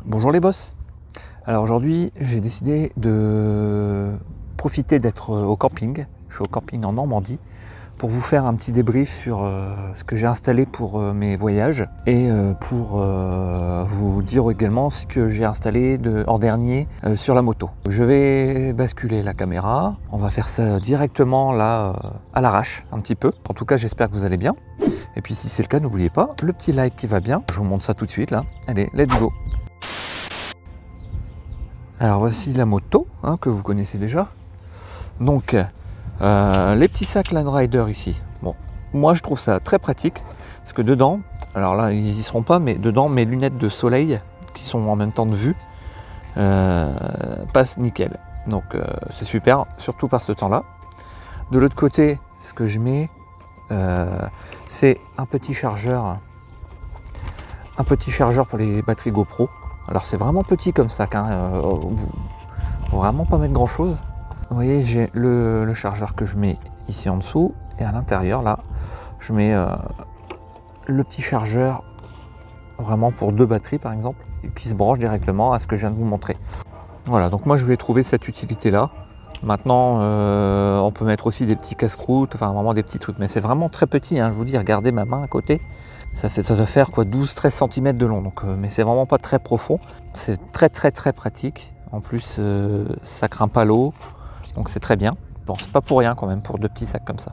Bonjour les boss. Alors aujourd'hui j'ai décidé de profiter d'être au camping. Je suis au camping en Normandie pour vous faire un petit débrief sur ce que j'ai installé pour mes voyages et pour vous dire également ce que j'ai installé en dernier sur la moto. Je vais basculer la caméra, on va faire ça directement là à l'arrache un petit peu. En tout cas j'espère que vous allez bien. Et puis si c'est le cas, n'oubliez pas le petit like qui va bien. Je vous montre ça tout de suite là. Allez, let's go. Alors voici la moto que vous connaissez déjà. Donc les petits sacs Land Rider ici. Bon, moi je trouve ça très pratique parce que dedans, alors là ils y seront pas, mais dedans mes lunettes de soleil qui sont en même temps de vue passent nickel. Donc c'est super, surtout par ce temps-là. De l'autre côté, ce que je mets, c'est un petit chargeur pour les batteries GoPro. Alors c'est vraiment petit comme sac, faut vraiment pas mettre grand chose. Vous voyez, j'ai le chargeur que je mets ici en dessous et à l'intérieur là je mets le petit chargeur vraiment pour 2 batteries par exemple qui se branche directement à ce que je viens de vous montrer. Voilà, donc moi je vais trouver cette utilité là. Maintenant on peut mettre aussi des petits casse-croûtes, enfin vraiment des petits trucs, mais c'est vraiment très petit, je vous dis, regardez ma main à côté. Ça doit faire quoi, 12-13 cm de long, donc, mais c'est vraiment pas très profond. C'est très pratique. En plus, ça craint pas l'eau, donc c'est très bien. Bon, c'est pas pour rien quand même, pour 2 petits sacs comme ça.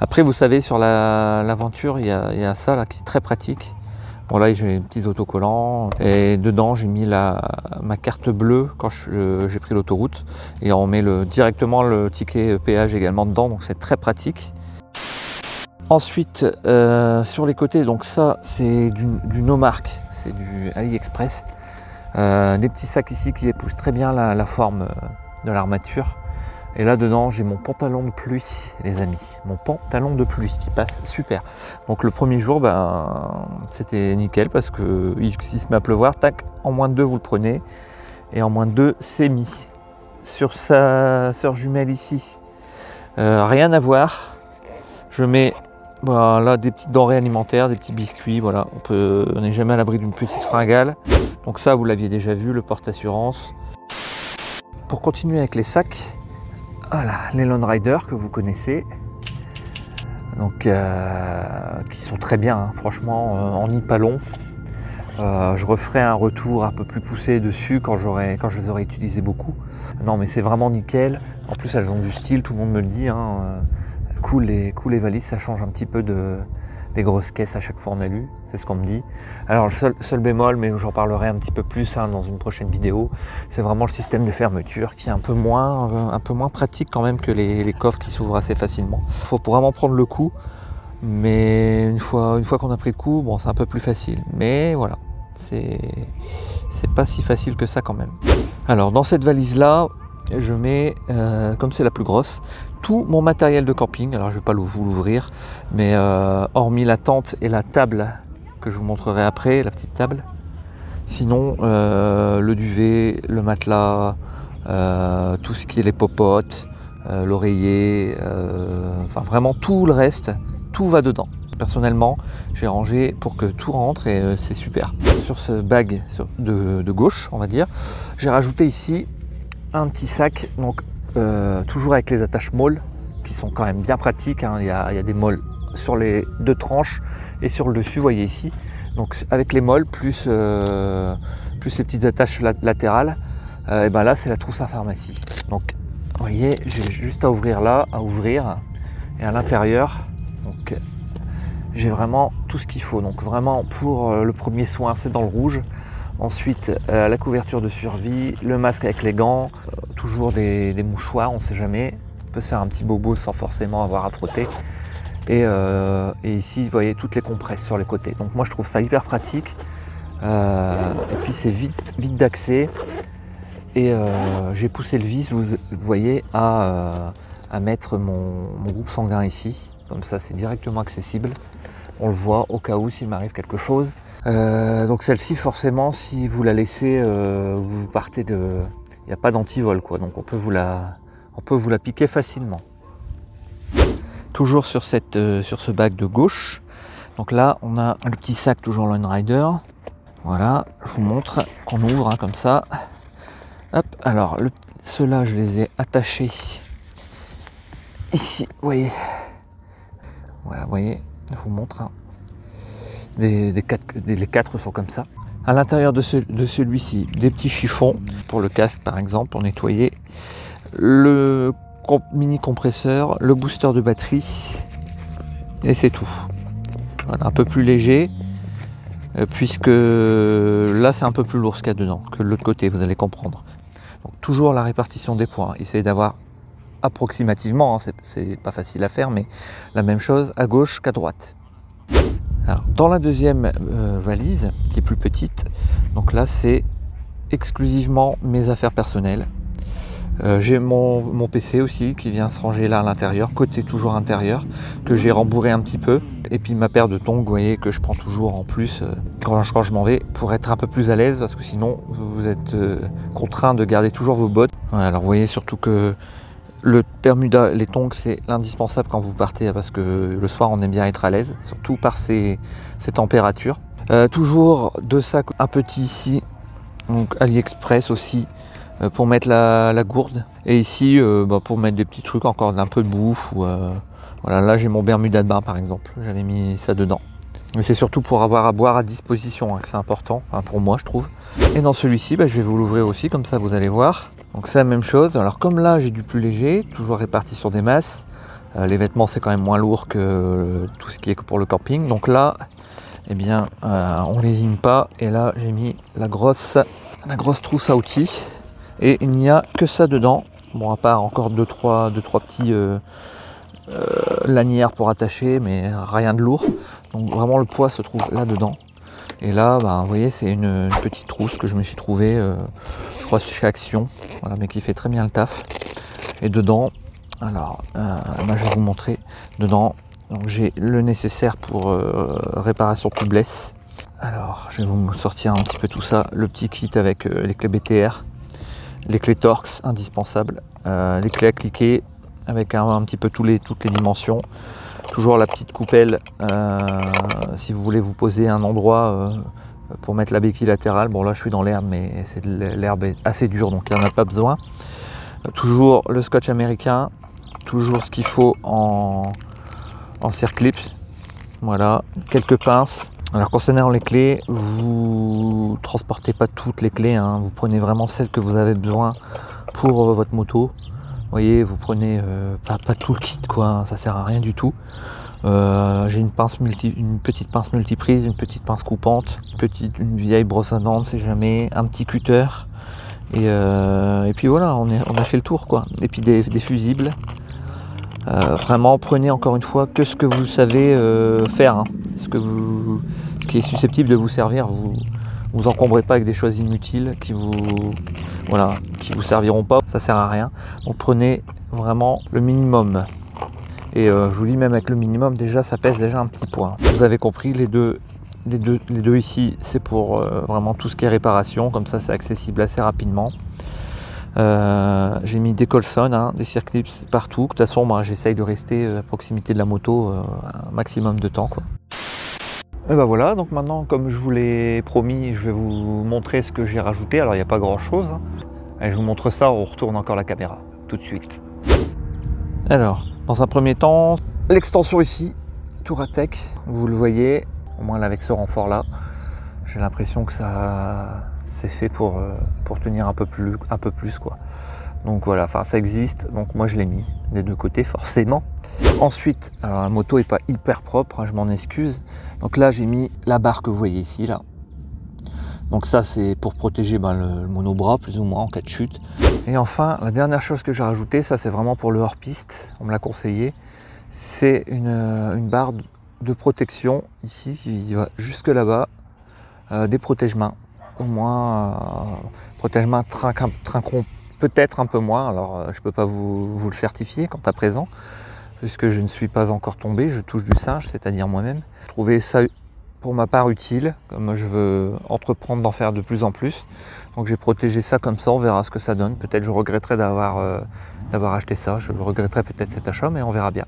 Après, vous savez, sur l'aventure, il y a ça là qui est très pratique. Bon là, j'ai des petits autocollants et dedans, j'ai mis ma carte bleue quand j'ai pris l'autoroute. Et on met directement le ticket péage également dedans, donc c'est très pratique. Ensuite, sur les côtés, donc ça c'est du no marque, c'est du AliExpress. Des petits sacs ici qui épousent très bien la forme de l'armature. Et là dedans j'ai mon pantalon de pluie, les amis, mon pantalon de pluie qui passe super. Donc le premier jour, c'était nickel parce que s'il se met à pleuvoir, tac, en moins de 2 vous le prenez et en moins de 2 c'est mis. Sur sa sœur jumelle ici, rien à voir. Je mets voilà, des petites denrées alimentaires, des petits biscuits, voilà. On n'est jamais à l'abri d'une petite fringale. Donc ça, vous l'aviez déjà vu, le porte-assurance. Pour continuer avec les sacs, voilà, les Land Rider que vous connaissez. Donc, qui sont très bien, franchement, en n'y pas long. Je referai un retour un peu plus poussé dessus quand je les aurai utilisés beaucoup. Non, mais c'est vraiment nickel. En plus, elles ont du style, tout le monde me le dit. Cool les valises, ça change un petit peu des grosses caisses à chaque fois en alu, c'est ce qu'on me dit. Alors le seul bémol, mais j'en parlerai un petit peu plus dans une prochaine vidéo, c'est vraiment le système de fermeture qui est un peu moins pratique quand même que les coffres qui s'ouvrent assez facilement. Il faut vraiment prendre le coup, mais une fois qu'on a pris le coup, bon, c'est un peu plus facile. Mais voilà, c'est pas si facile que ça quand même. Alors dans cette valise là, je mets, comme c'est la plus grosse, tout mon matériel de camping. Alors je ne vais pas vous l'ouvrir, mais hormis la tente et la table que je vous montrerai après, la petite table. Sinon, le duvet, le matelas, tout ce qui est les popotes, l'oreiller, enfin vraiment tout le reste, tout va dedans. Personnellement, j'ai rangé pour que tout rentre et c'est super. Sur ce bag de gauche, on va dire, j'ai rajouté ici un petit sac, donc toujours avec les attaches molles qui sont quand même bien pratiques. Il y a des molles sur les 2 tranches et sur le dessus, vous voyez ici. Donc avec les molles plus les petites attaches latérales, et ben là c'est la trousse à pharmacie. Donc vous voyez, j'ai juste à ouvrir là, et à l'intérieur, donc j'ai vraiment tout ce qu'il faut. Donc vraiment pour le premier soin, c'est dans le rouge. Ensuite, la couverture de survie, le masque avec les gants, toujours des mouchoirs, on ne sait jamais. On peut se faire un petit bobo sans forcément avoir à frotter. Et ici, vous voyez toutes les compresses sur les côtés. Donc moi, je trouve ça hyper pratique. Et puis c'est vite d'accès. Et j'ai poussé le vis, vous voyez, à mettre mon groupe sanguin ici. Comme ça, c'est directement accessible. On le voit au cas où s'il m'arrive quelque chose. Donc celle-ci, forcément, si vous la laissez, vous partez de... Il n'y a pas d'antivol, quoi. Donc on peut vous la piquer facilement. Toujours sur ce bac de gauche. Donc là, on a le petit sac toujours Land Rider. Voilà, je vous montre qu'on ouvre comme ça. Hop, alors ceux-là je les ai attachés ici, vous voyez. Voilà, vous voyez, je vous montre. Les 4 sont comme ça. À l'intérieur de celui-ci, des petits chiffons pour le casque par exemple, pour nettoyer. Le mini compresseur, le booster de batterie, et c'est tout. Voilà, un peu plus léger, puisque là c'est un peu plus lourd ce qu'il y a dedans que de l'autre côté, vous allez comprendre. Donc toujours la répartition des poids, essayez d'avoir approximativement, hein, c'est pas facile à faire, mais la même chose à gauche qu'à droite. Alors, dans la deuxième valise, qui est plus petite, donc là c'est exclusivement mes affaires personnelles. J'ai mon PC aussi qui vient se ranger là à l'intérieur, côté toujours intérieur, que j'ai rembourré un petit peu. Et puis ma paire de tongs, vous voyez, que je prends toujours en plus quand je m'en vais, pour être un peu plus à l'aise, parce que sinon vous êtes contraint de garder toujours vos bottes. Voilà, alors vous voyez surtout que le Bermuda, les tongs, c'est l'indispensable quand vous partez, parce que le soir on aime bien être à l'aise, surtout par ces températures. Toujours deux sacs, un petit ici, donc AliExpress aussi, pour mettre la gourde, et ici pour mettre des petits trucs, encore un peu de bouffe, ou voilà, là j'ai mon Bermuda de bain par exemple, j'avais mis ça dedans. Mais c'est surtout pour avoir à boire à disposition, hein, que c'est important, hein, pour moi je trouve. Et dans celui-ci, je vais vous l'ouvrir aussi, comme ça vous allez voir. Donc c'est la même chose. Alors comme là j'ai du plus léger, toujours réparti sur des masses, les vêtements c'est quand même moins lourd que tout ce qui est pour le camping. Donc là, eh bien, on lésine pas. Et là j'ai mis la grosse trousse à outils. Et il n'y a que ça dedans. Bon, à part encore deux trois petits lanières pour attacher, mais rien de lourd. Donc vraiment le poids se trouve là dedans. Et là, vous voyez, c'est une petite trousse que je me suis trouvée, je crois chez Action, voilà, mais qui fait très bien le taf. Et dedans, alors, je vais vous montrer. Dedans, donc j'ai le nécessaire pour réparation tubeless. Alors, je vais vous sortir un petit peu tout ça. Le petit kit avec les clés BTR, les clés Torx indispensables, les clés à cliquer avec un petit peu toutes les dimensions. Toujours la petite coupelle si vous voulez vous poser un endroit pour mettre la béquille latérale. Bon là je suis dans l'herbe, mais l'herbe est assez dure, donc il n'y en a pas besoin. Toujours le scotch américain, toujours ce qu'il faut en circlips. Voilà, quelques pinces. Alors concernant les clés, vous transportez pas toutes les clés, hein. Vous prenez vraiment celles que vous avez besoin pour votre moto. Vous voyez, vous prenez pas tout le kit, quoi, ça sert à rien du tout. J'ai une petite pince multiprise, une petite pince coupante, une vieille brosse à dents, on ne sait jamais, un petit cutter. Et puis voilà, on a fait le tour, quoi. Et puis des fusibles. Vraiment, prenez encore une fois que ce que vous savez faire, hein. Ce qui est susceptible de vous servir. Vous encombrez pas avec des choses inutiles qui vous serviront pas, ça sert à rien. Donc prenez vraiment le minimum. Et je vous dis, même avec le minimum, déjà ça pèse déjà un petit poids. Vous avez compris, les deux ici, c'est pour vraiment tout ce qui est réparation, comme ça c'est accessible assez rapidement. J'ai mis des Colson, hein, des circlips partout. De toute façon, moi j'essaye de rester à proximité de la moto un maximum de temps, quoi. Et ben voilà, donc maintenant, comme je vous l'ai promis, je vais vous montrer ce que j'ai rajouté. Alors il n'y a pas grand chose, hein. Allez, je vous montre ça, on retourne encore la caméra tout de suite. Alors, dans un premier temps, l'extension ici, Touratech, vous le voyez, au moins là, avec ce renfort là, j'ai l'impression que ça c'est fait pour tenir un peu plus, quoi. Donc voilà, enfin ça existe, donc moi je l'ai mis des deux côtés forcément. Ensuite, alors la moto est pas hyper propre, hein, je m'en excuse. Donc là j'ai mis la barre que vous voyez ici là. Donc ça c'est pour protéger le monobras plus ou moins en cas de chute. Et enfin la dernière chose que j'ai rajoutée, ça c'est vraiment pour le hors-piste, on me l'a conseillé, c'est une barre de protection ici qui va jusque là-bas, des protège-mains. Au moins protège-mains trinqueront peut-être un peu moins, alors je peux pas vous le certifier quant à présent, puisque je ne suis pas encore tombé, je touche du singe, c'est-à-dire moi-même. Je trouvais ça pour ma part utile, comme je veux entreprendre d'en faire de plus en plus. Donc j'ai protégé ça comme ça, on verra ce que ça donne. Peut-être je regretterai d'avoir acheté ça, je regretterai peut-être cet achat, mais on verra bien.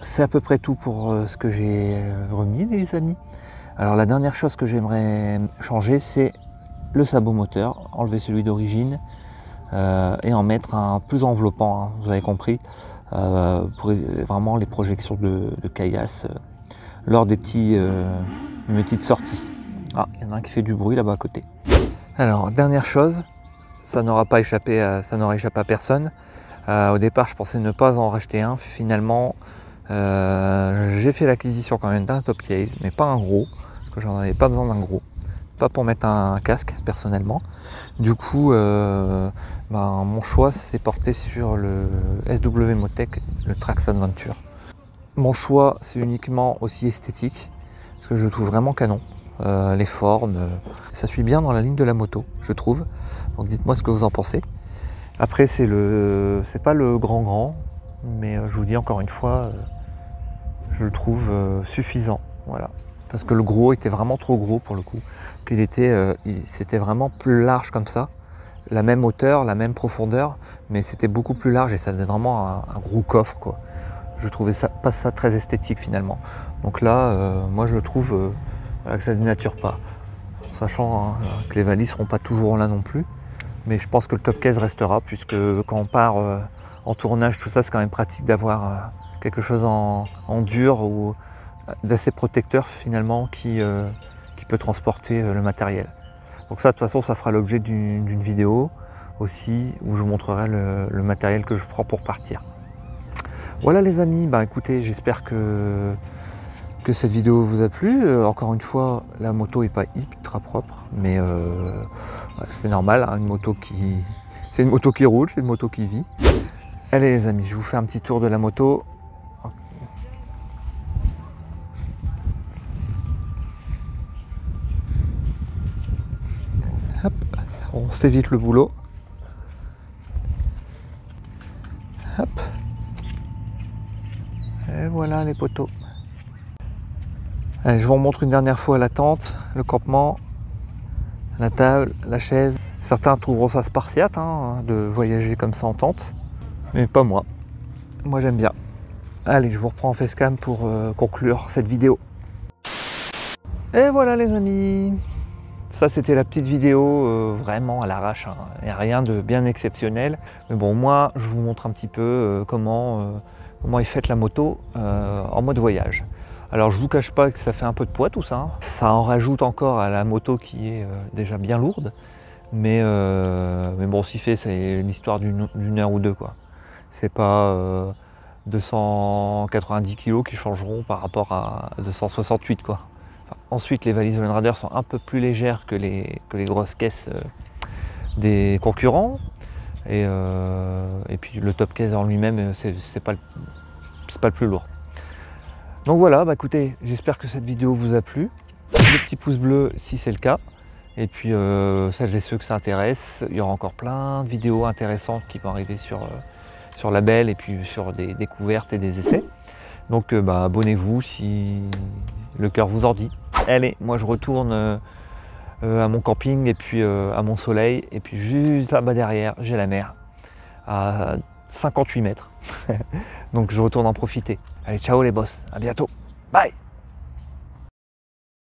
C'est à peu près tout pour ce que j'ai remis, les amis. Alors la dernière chose que j'aimerais changer, c'est le sabot moteur, enlever celui d'origine et en mettre un plus enveloppant, hein, vous avez compris, pour vraiment les projections de caillasse lors des petites sorties. Ah, il y en a un qui fait du bruit là-bas à côté. Alors dernière chose, ça n'aura échappé à personne. Au départ, je pensais ne pas en racheter un. Finalement, j'ai fait l'acquisition quand même d'un top case, mais pas un gros, parce que j'en avais pas besoin d'un gros. Pas pour mettre un casque, personnellement. Du coup, mon choix s'est porté sur le SW Motec, le Trax Adventure. Mon choix, c'est uniquement aussi esthétique, parce que je le trouve vraiment canon. Les formes, ça suit bien dans la ligne de la moto, je trouve. Donc dites-moi ce que vous en pensez. Après, c'est pas le grand, mais je vous dis encore une fois, je le trouve suffisant. Voilà. Parce que le gros était vraiment trop gros pour le coup. C'était vraiment plus large comme ça. La même hauteur, la même profondeur, mais c'était beaucoup plus large et ça faisait vraiment un gros coffre, quoi. Je trouvais pas ça très esthétique finalement. Donc là, moi je trouve que ça ne dénature pas. Sachant que les valises ne seront pas toujours là non plus. Mais je pense que le top case restera, puisque quand on part en tournage, tout ça, c'est quand même pratique d'avoir quelque chose en dur ou d'assez protecteur finalement qui peut transporter le matériel. Donc ça, de toute façon, ça fera l'objet d'une vidéo aussi, où je vous montrerai le matériel que je prends pour partir. Voilà les amis, écoutez, j'espère que cette vidéo vous a plu. Encore une fois, la moto n'est pas ultra propre, mais c'est normal, hein, c'est une moto qui roule, c'est une moto qui vit. Allez les amis, je vous fais un petit tour de la moto. Hop, on s'évite le boulot. Hop. Et voilà les poteaux. Allez, je vous remontre une dernière fois la tente, le campement, la table, la chaise. Certains trouveront ça spartiate, hein, de voyager comme ça en tente, mais pas moi. Moi j'aime bien. Allez, je vous reprends en facecam pour conclure cette vidéo. Et voilà les amis. Ça c'était la petite vidéo vraiment à l'arrache, hein. Il n'y a rien de bien exceptionnel. Mais bon, moi je vous montre un petit peu comment est faite la moto en mode voyage. Alors je vous cache pas que ça fait un peu de poids tout ça, hein. Ça en rajoute encore à la moto qui est déjà bien lourde. Mais bon, ce qui fait, c'est l'histoire d'une heure ou deux, quoi. C'est pas 290 kg qui changeront par rapport à 268, quoi. Enfin, ensuite, les valises Lone Rider sont un peu plus légères que les grosses caisses des concurrents. Et puis le top case en lui-même, c'est pas le plus lourd. Donc voilà, écoutez, j'espère que cette vidéo vous a plu. Le petit pouce bleu si c'est le cas. Et puis celles et ceux que ça intéresse, il y aura encore plein de vidéos intéressantes qui vont arriver sur Label et puis sur des découvertes et des essais. Donc abonnez-vous si le cœur vous en dit. Allez, moi je retourne à mon camping et puis à mon soleil. Et puis juste là-bas derrière, j'ai la mer à 58 mètres. Donc je retourne en profiter. Allez, ciao les boss, à bientôt. Bye!